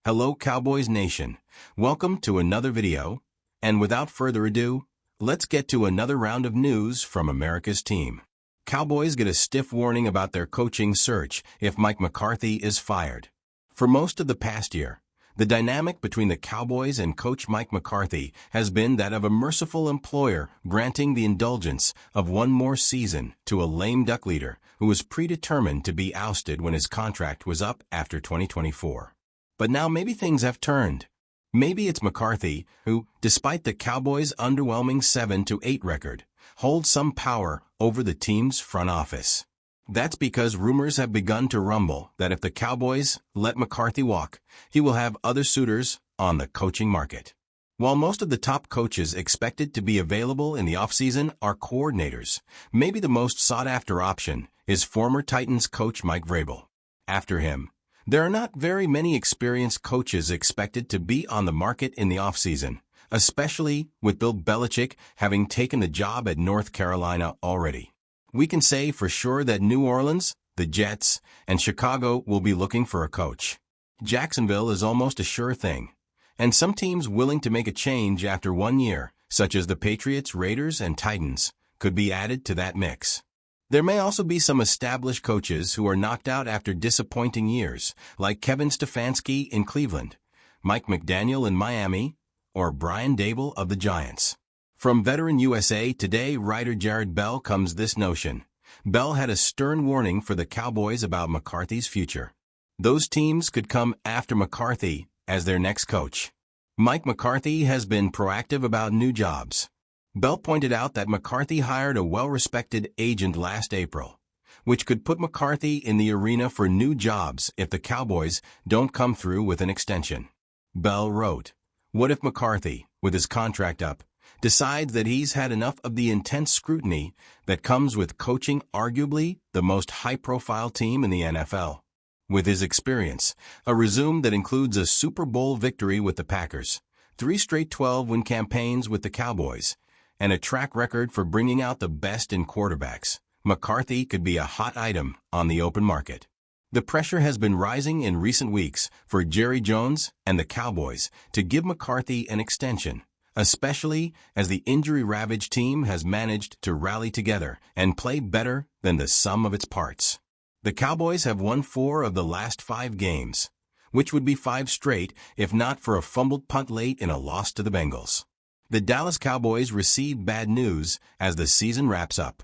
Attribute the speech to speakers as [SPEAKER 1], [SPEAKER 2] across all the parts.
[SPEAKER 1] Hello Cowboys Nation, welcome to another video, and without further ado, let's get to another round of news from America's team. Cowboys get a stiff warning about their coaching search if Mike McCarthy is fired. For most of the past year, the dynamic between the Cowboys and Coach Mike McCarthy has been that of a merciful employer granting the indulgence of one more season to a lame duck leader who was predetermined to be ousted when his contract was up after 2024. But now maybe things have turned. Maybe it's McCarthy who, despite the Cowboys' underwhelming 7-8 record, holds some power over the team's front office. That's because rumors have begun to rumble that if the Cowboys let McCarthy walk, he will have other suitors on the coaching market. While most of the top coaches expected to be available in the offseason are coordinators, maybe the most sought-after option is former Titans coach Mike Vrabel. After him, there are not very many experienced coaches expected to be on the market in the offseason, especially with Bill Belichick having taken the job at North Carolina already. We can say for sure that New Orleans, the Jets, and Chicago will be looking for a coach. Jacksonville is almost a sure thing, and some teams willing to make a change after 1 year, such as the Patriots, Raiders, and Titans, could be added to that mix. There may also be some established coaches who are knocked out after disappointing years, like Kevin Stefanski in Cleveland, Mike McDaniel in Miami, or Brian Daboll of the Giants. From Veteran USA Today writer Jared Bell comes this notion. Bell had a stern warning for the Cowboys about McCarthy's future. Those teams could come after McCarthy as their next coach. Mike McCarthy has been proactive about new jobs. Bell pointed out that McCarthy hired a well-respected agent last April, which could put McCarthy in the arena for new jobs if the Cowboys don't come through with an extension. Bell wrote, "What if McCarthy, with his contract up, decides that he's had enough of the intense scrutiny that comes with coaching arguably the most high-profile team in the NFL? With his experience, a resume that includes a Super Bowl victory with the Packers, 3 straight 12-win campaigns with the Cowboys, and a track record for bringing out the best in quarterbacks, McCarthy could be a hot item on the open market." The pressure has been rising in recent weeks for Jerry Jones and the Cowboys to give McCarthy an extension, especially as the injury-ravaged team has managed to rally together and play better than the sum of its parts. The Cowboys have won 4 of the last 5 games, which would be 5 straight if not for a fumbled punt late in a loss to the Bengals. The Dallas Cowboys receive bad news as the season wraps up.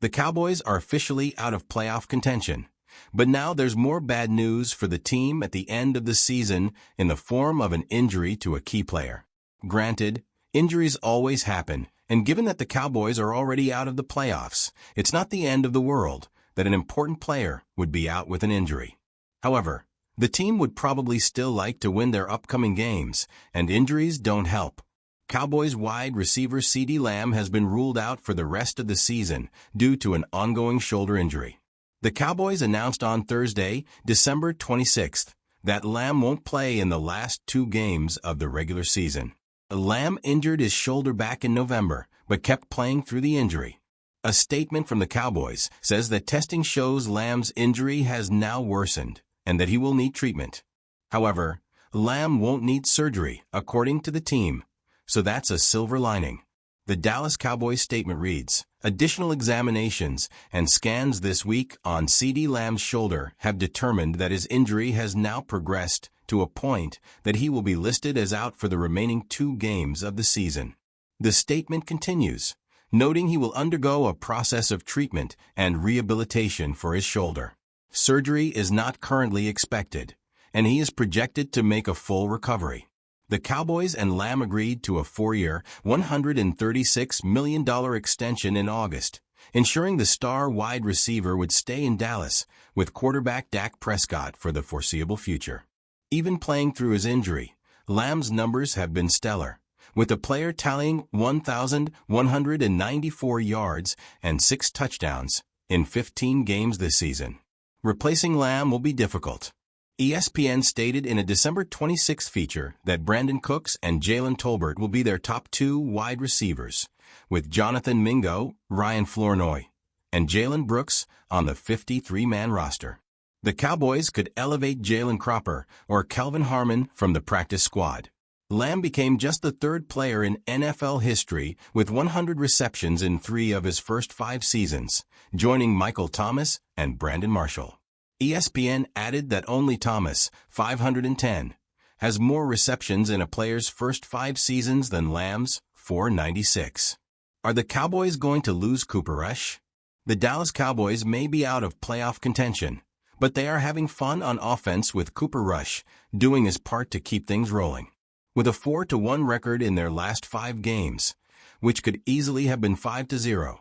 [SPEAKER 1] The Cowboys are officially out of playoff contention, but now there's more bad news for the team at the end of the season in the form of an injury to a key player. Granted, injuries always happen, and given that the Cowboys are already out of the playoffs, it's not the end of the world that an important player would be out with an injury. However, the team would probably still like to win their upcoming games, and injuries don't help. Cowboys wide receiver CeeDee Lamb has been ruled out for the rest of the season due to an ongoing shoulder injury. The Cowboys announced on Thursday, December 26th, that Lamb won't play in the last 2 games of the regular season. Lamb injured his shoulder back in November, but kept playing through the injury. A statement from the Cowboys says that testing shows Lamb's injury has now worsened and that he will need treatment. However, Lamb won't need surgery, according to the team. So that's a silver lining. The Dallas Cowboys statement reads, "Additional examinations and scans this week on CeeDee Lamb's shoulder have determined that his injury has now progressed to a point that he will be listed as out for the remaining 2 games of the season." The statement continues, noting he will undergo a process of treatment and rehabilitation for his shoulder. Surgery is not currently expected, and he is projected to make a full recovery. The Cowboys and Lamb agreed to a 4-year, $136 million extension in August, ensuring the star wide receiver would stay in Dallas with quarterback Dak Prescott for the foreseeable future. Even playing through his injury, Lamb's numbers have been stellar, with the player tallying 1,194 yards and 6 touchdowns in 15 games this season. Replacing Lamb will be difficult. ESPN stated in a December 26 feature that Brandon Cooks and Jalen Tolbert will be their top 2 wide receivers, with Jonathan Mingo, Ryan Flournoy, and Jalen Brooks on the 53-man roster. The Cowboys could elevate Jalen Cropper or Kelvin Harmon from the practice squad. Lamb became just the third player in NFL history with 100 receptions in 3 of his first 5 seasons, joining Michael Thomas and Brandon Marshall. ESPN added that only Thomas, 510, has more receptions in a player's first 5 seasons than Lamb's, 496. Are the Cowboys going to lose Cooper Rush? The Dallas Cowboys may be out of playoff contention, but they are having fun on offense with Cooper Rush doing his part to keep things rolling. With a 4-1 record in their last 5 games, which could easily have been 5-0,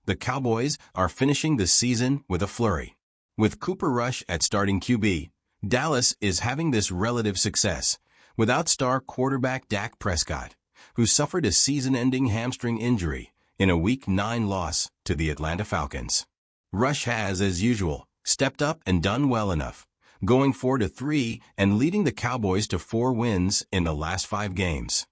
[SPEAKER 1] the Cowboys are finishing the season with a flurry. With Cooper Rush at starting QB, Dallas is having this relative success without star quarterback Dak Prescott, who suffered a season-ending hamstring injury in a Week 9 loss to the Atlanta Falcons. Rush has, as usual, stepped up and done well enough, going 4-3 and leading the Cowboys to 4 wins in the last 5 games.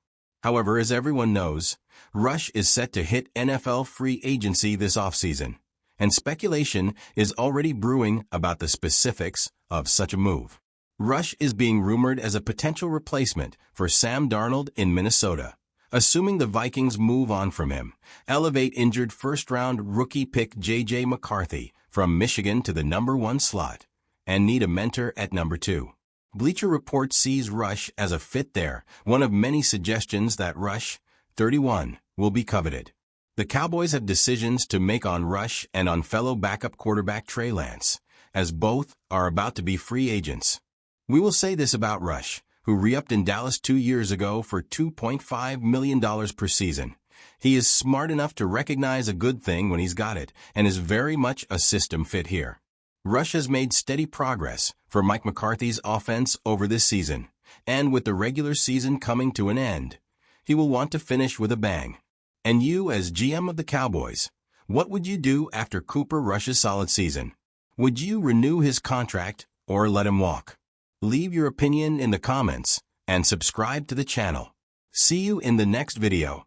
[SPEAKER 1] However, as everyone knows, Rush is set to hit NFL free agency this offseason, and speculation is already brewing about the specifics of such a move. Rush is being rumored as a potential replacement for Sam Darnold in Minnesota, assuming the Vikings move on from him, elevate injured first-round rookie pick J.J. McCarthy from Michigan to the number 1 slot, and need a mentor at number 2. Bleacher Report sees Rush as a fit there, one of many suggestions that Rush, 31, will be coveted. The Cowboys have decisions to make on Rush and on fellow backup quarterback Trey Lance, as both are about to be free agents. We will say this about Rush, who re-upped in Dallas 2 years ago for $2.5 million per season. He is smart enough to recognize a good thing when he's got it, and is very much a system fit here. Rush has made steady progress for Mike McCarthy's offense over this season, and with the regular season coming to an end, he will want to finish with a bang. And you, as GM of the Cowboys, what would you do after Cooper Rush's solid season? Would you renew his contract or let him walk? Leave your opinion in the comments and subscribe to the channel. See you in the next video.